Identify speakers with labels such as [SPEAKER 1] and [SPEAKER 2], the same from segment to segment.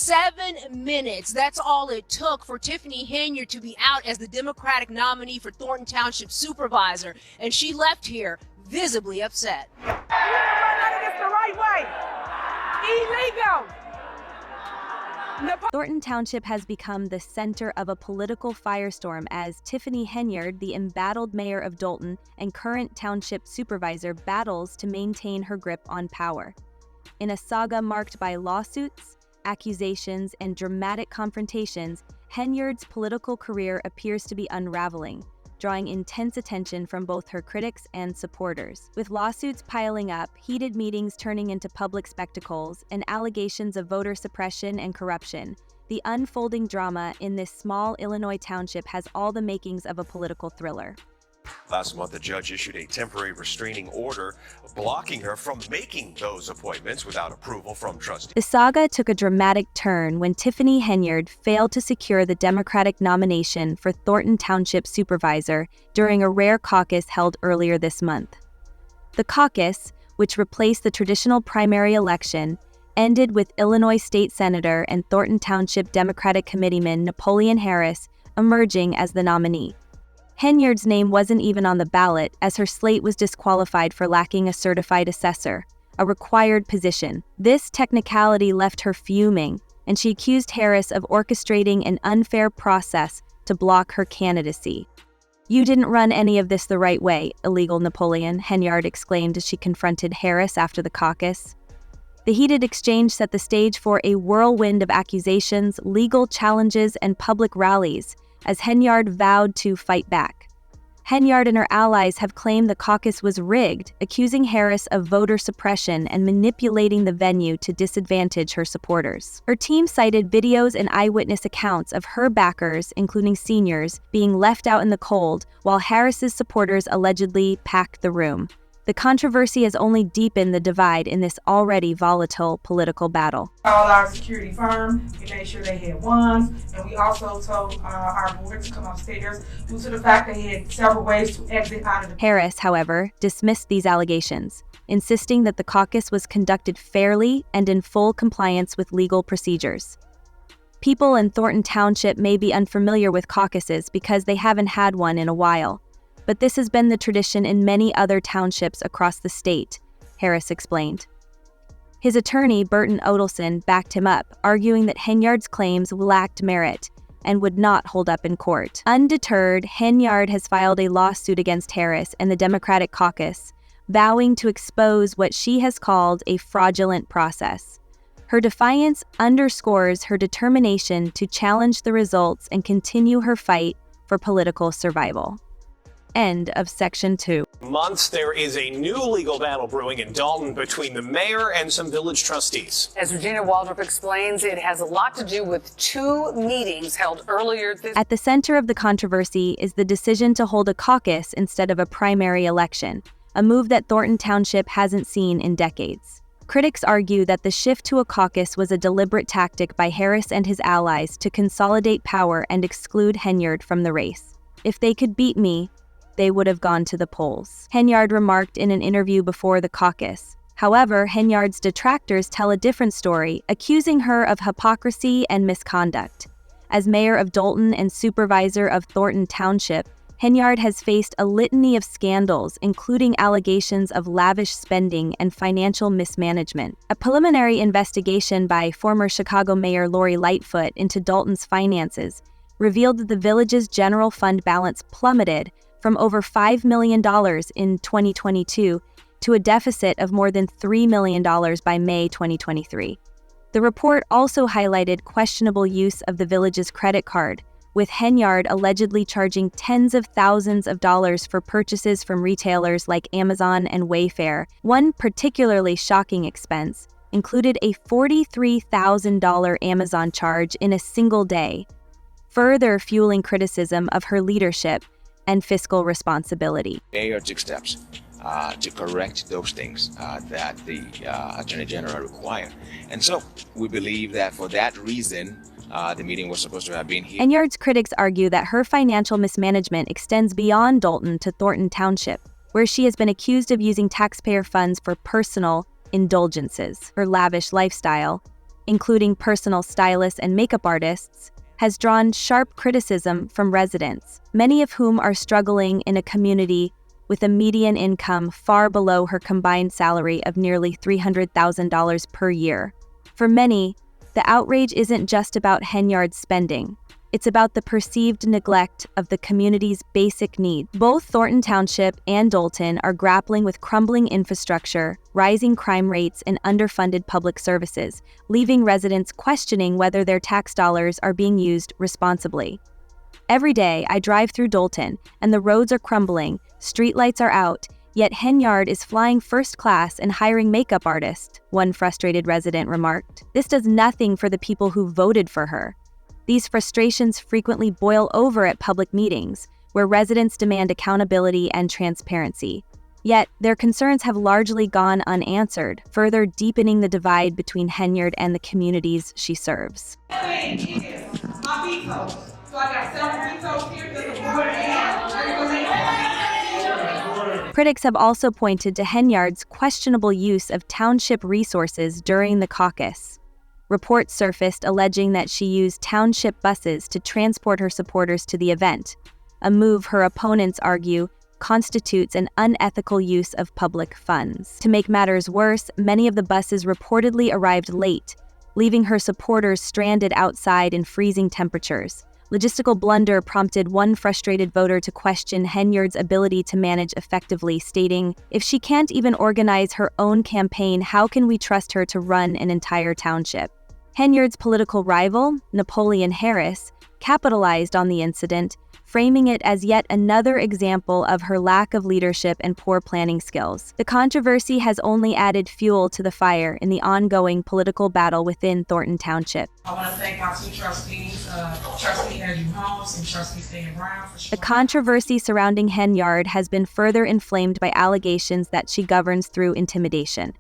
[SPEAKER 1] 7 minutes. That's all it took for Tiffany Henyard to be out as the Democratic nominee for Thornton Township Supervisor, and she left here visibly upset.
[SPEAKER 2] You didn't run this the right way. Illegal.
[SPEAKER 3] Thornton Township has become the center of a political firestorm as Tiffany Henyard, the embattled mayor of Dolton and current township supervisor, battles to maintain her grip on power. In a saga marked by lawsuits, accusations, and dramatic confrontations, Henyard's political career appears to be unraveling, drawing intense attention from both her critics and supporters. With lawsuits piling up, heated meetings turning into public spectacles, and allegations of voter suppression and corruption, the unfolding drama in this small Illinois township has all the makings of a political thriller.
[SPEAKER 4] Last month, the judge issued a temporary restraining order blocking her from making those appointments without approval from trustees.
[SPEAKER 3] The saga took a dramatic turn when Tiffany Henyard failed to secure the Democratic nomination for Thornton Township Supervisor during a rare caucus held earlier this month. The caucus, which replaced the traditional primary election, ended with Illinois State Senator and Thornton Township Democratic Committeeman Napoleon Harris emerging as the nominee. Henyard's name wasn't even on the ballot, as her slate was disqualified for lacking a certified assessor, a required position. This technicality left her fuming, and she accused Harris of orchestrating an unfair process to block her candidacy. "You didn't run any of this the right way, illegal Napoleon," Henyard exclaimed as she confronted Harris after the caucus. The heated exchange set the stage for a whirlwind of accusations, legal challenges, and public rallies, as Henyard vowed to fight back. Henyard and her allies have claimed the caucus was rigged, accusing Harris of voter suppression and manipulating the venue to disadvantage her supporters. Her team cited videos and eyewitness accounts of her backers, including seniors, being left out in the cold, while Harris's supporters allegedly packed the room. The controversy has only deepened the divide in this already volatile political battle.
[SPEAKER 2] All our security firm, we made sure they had wands, and we also told our board to come upstairs due to the fact they had several ways to exit out of the...
[SPEAKER 3] Harris, however, dismissed these allegations, insisting that the caucus was conducted fairly and in full compliance with legal procedures. People in Thornton Township may be unfamiliar with caucuses because they haven't had one in a while, but this has been the tradition in many other townships across the state, Harris explained. His attorney, Burton Odelson, backed him up, arguing that Henyard's claims lacked merit and would not hold up in court. Undeterred, Henyard has filed a lawsuit against Harris and the Democratic caucus, vowing to expose what she has called a fraudulent process. Her defiance underscores her determination to challenge the results and continue her fight for political survival. End of Section 2.
[SPEAKER 4] Months, there is a new legal battle brewing in Dolton between the mayor and some village trustees.
[SPEAKER 5] As Regina Waldrop explains, it has a lot to do with 2 meetings held earlier this...
[SPEAKER 3] At the center of the controversy is the decision to hold a caucus instead of a primary election, a move that Thornton Township hasn't seen in decades. Critics argue that the shift to a caucus was a deliberate tactic by Harris and his allies to consolidate power and exclude Henyard from the race. "If they could beat me, they would have gone to the polls," Henyard remarked in an interview before the caucus. However, Henyard's detractors tell a different story, accusing her of hypocrisy and misconduct. As mayor of Dolton and supervisor of Thornton Township, Henyard has faced a litany of scandals, including allegations of lavish spending and financial mismanagement. A preliminary investigation by former Chicago Mayor Lori Lightfoot into Dolton's finances revealed that the village's general fund balance plummeted from over $5 million in 2022 to a deficit of more than $3 million by May 2023. The report also highlighted questionable use of the village's credit card, with Henyard allegedly charging tens of thousands of dollars for purchases from retailers like Amazon and Wayfair. One particularly shocking expense included a $43,000 Amazon charge in a single day, further fueling criticism of her leadership and fiscal responsibility.
[SPEAKER 6] Mayor took steps to correct those things that the Attorney General required. And so we believe that for that reason, the meeting was supposed to have been here.
[SPEAKER 3] Henyard's critics argue that her financial mismanagement extends beyond Dolton to Thornton Township, where she has been accused of using taxpayer funds for personal indulgences. Her lavish lifestyle, including personal stylists and makeup artists, has drawn sharp criticism from residents, many of whom are struggling in a community with a median income far below her combined salary of nearly $300,000 per year. For many, the outrage isn't just about Henyard's spending. It's about the perceived neglect of the community's basic needs. Both Thornton Township and Dolton are grappling with crumbling infrastructure, rising crime rates, and underfunded public services, leaving residents questioning whether their tax dollars are being used responsibly. Every day, I drive through Dolton, and the roads are crumbling, streetlights are out, yet Henyard is flying first class and hiring makeup artists, one frustrated resident remarked. This does nothing for the people who voted for her. These frustrations frequently boil over at public meetings, where residents demand accountability and transparency. Yet, their concerns have largely gone unanswered, further deepening the divide between Henyard and the communities she serves.
[SPEAKER 2] My vetoes. So I got several vetoes here that the board has.
[SPEAKER 3] Critics have also pointed to Henyard's questionable use of township resources during the caucus. Reports surfaced alleging that she used township buses to transport her supporters to the event, a move her opponents argue constitutes an unethical use of public funds. To make matters worse, many of the buses reportedly arrived late, leaving her supporters stranded outside in freezing temperatures. Logistical blunder prompted one frustrated voter to question Henyard's ability to manage effectively, stating, "If she can't even organize her own campaign, how can we trust her to run an entire township?" Henyard's political rival, Napoleon Harris, capitalized on the incident, framing it as yet another example of her lack of leadership and poor planning skills. The controversy has only added fuel to the fire in the ongoing political battle within Thornton Township.
[SPEAKER 2] I want to thank my two trustees, Trustee Andrew Holmes and Trustee Stan Brown.
[SPEAKER 3] The controversy surrounding Henyard has been further inflamed by allegations that she governs through intimidation.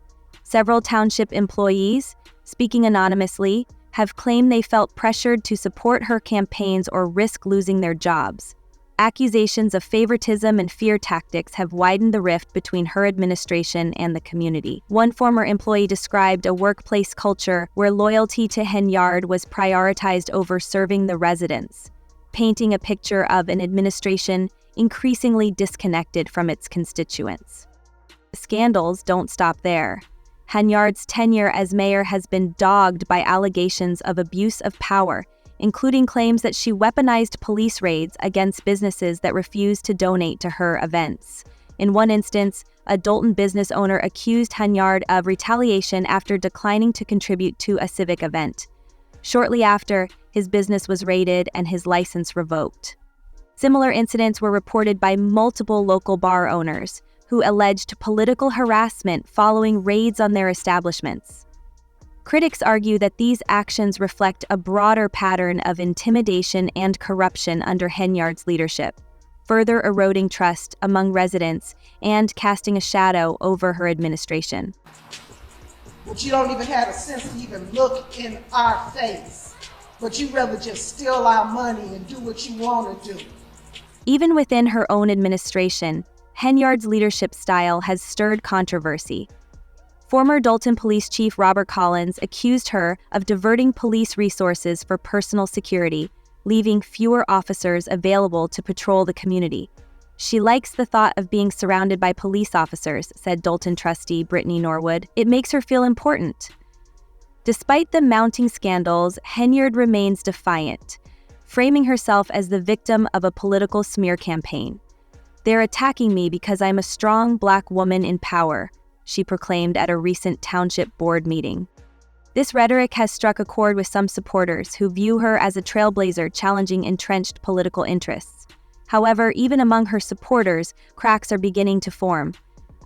[SPEAKER 3] Several township employees, speaking anonymously, have claimed they felt pressured to support her campaigns or risk losing their jobs. Accusations of favoritism and fear tactics have widened the rift between her administration and the community. One former employee described a workplace culture where loyalty to Henyard was prioritized over serving the residents, painting a picture of an administration increasingly disconnected from its constituents. Scandals don't stop there. Henyard's tenure as mayor has been dogged by allegations of abuse of power, including claims that she weaponized police raids against businesses that refused to donate to her events. In one instance, a Dolton business owner accused Henyard of retaliation after declining to contribute to a civic event. Shortly after, his business was raided and his license revoked. Similar incidents were reported by multiple local bar owners, who alleged political harassment following raids on their establishments. Critics argue that these actions reflect a broader pattern of intimidation and corruption under Henyard's leadership, further eroding trust among residents and casting a shadow over her administration.
[SPEAKER 7] But you don't even have a sense to even look in our face, but you rather just steal our money and do what you want to do.
[SPEAKER 3] Even within her own administration, Henyard's leadership style has stirred controversy. Former Dolton Police Chief Robert Collins accused her of diverting police resources for personal security, leaving fewer officers available to patrol the community. "She likes the thought of being surrounded by police officers," said Dolton trustee Brittany Norwood. "It makes her feel important." Despite the mounting scandals, Henyard remains defiant, framing herself as the victim of a political smear campaign. "They're attacking me because I'm a strong Black woman in power," she proclaimed at a recent township board meeting. This rhetoric has struck a chord with some supporters who view her as a trailblazer challenging entrenched political interests. However, even among her supporters, cracks are beginning to form.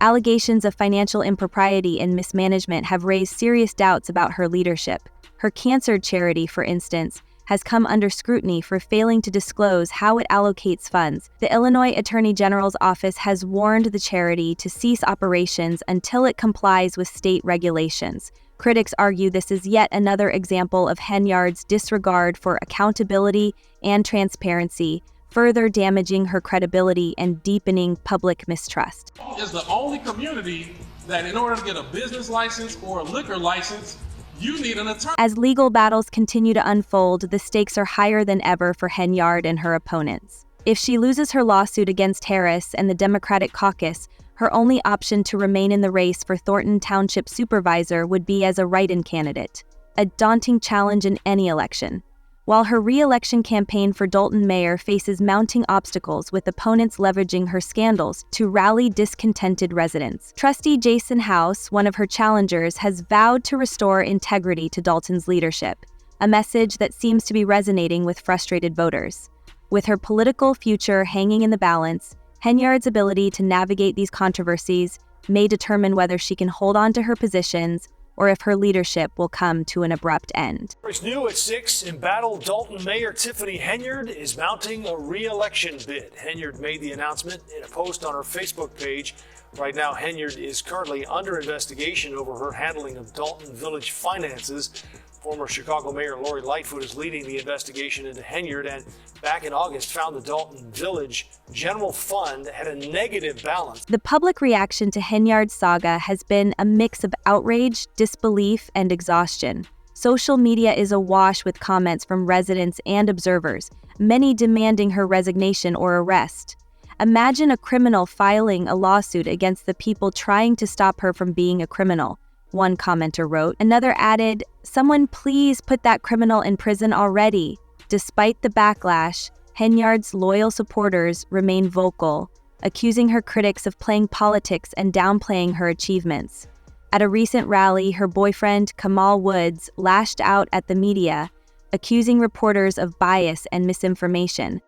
[SPEAKER 3] Allegations of financial impropriety and mismanagement have raised serious doubts about her leadership. Her cancer charity, for instance, has come under scrutiny for failing to disclose how it allocates funds. The Illinois Attorney General's office has warned the charity to cease operations until it complies with state regulations. Critics argue this is yet another example of Henyard's disregard for accountability and transparency, further damaging her credibility and deepening public mistrust.
[SPEAKER 8] Is the only community that in order to get a business license or a liquor license, You need an attorney.
[SPEAKER 3] As legal battles continue to unfold, the stakes are higher than ever for Henyard and her opponents. If she loses her lawsuit against Harris and the Democratic caucus, her only option to remain in the race for Thornton Township Supervisor would be as a write-in candidate, a daunting challenge in any election. While her re-election campaign for Dalton mayor faces mounting obstacles with opponents leveraging her scandals to rally discontented residents. Trustee Jason House, one of her challengers, has vowed to restore integrity to Dalton's leadership, a message that seems to be resonating with frustrated voters. With her political future hanging in the balance, Henyard's ability to navigate these controversies may determine whether she can hold on to her positions or if her leadership will come to an abrupt end.
[SPEAKER 9] It's new at 6. Embattled Dalton Mayor Tiffany Henyard is mounting a re-election bid. Henyard made the announcement in a post on her Facebook page. Right now, Henyard is currently under investigation over her handling of Dalton Village finances. Former Chicago Mayor Lori Lightfoot is leading the investigation into Henyard, and back in August found the Dalton Village General Fund had a negative balance.
[SPEAKER 3] The public reaction to Henyard's saga has been a mix of outrage, disbelief, and exhaustion. Social media is awash with comments from residents and observers, many demanding her resignation or arrest. Imagine a criminal filing a lawsuit against the people trying to stop her from being a criminal, one commenter wrote. Another added, "Someone please put that criminal in prison already." Despite the backlash, Henyard's loyal supporters remain vocal, accusing her critics of playing politics and downplaying her achievements. At a recent rally, her boyfriend, Kamal Woods, lashed out at the media, accusing reporters of bias and misinformation.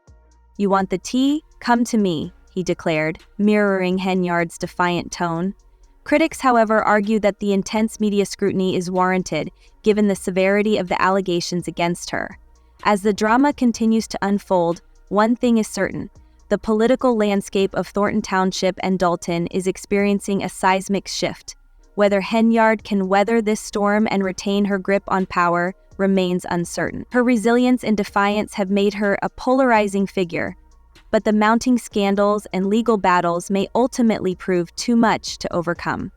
[SPEAKER 3] "You want the tea? Come to me," he declared, mirroring Henyard's defiant tone. Critics, however, argue that the intense media scrutiny is warranted, given the severity of the allegations against her. As the drama continues to unfold, one thing is certain: the political landscape of Thornton Township and Dalton is experiencing a seismic shift. Whether Henyard can weather this storm and retain her grip on power remains uncertain. Her resilience and defiance have made her a polarizing figure, but the mounting scandals and legal battles may ultimately prove too much to overcome.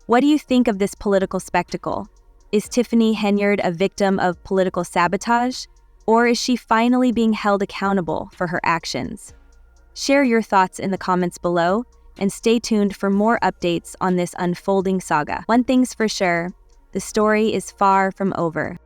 [SPEAKER 3] What do you think of this political spectacle? Is Tiffany Henyard a victim of political sabotage, or is she finally being held accountable for her actions? Share your thoughts in the comments below, and stay tuned for more updates on this unfolding saga. One thing's for sure, the story is far from over.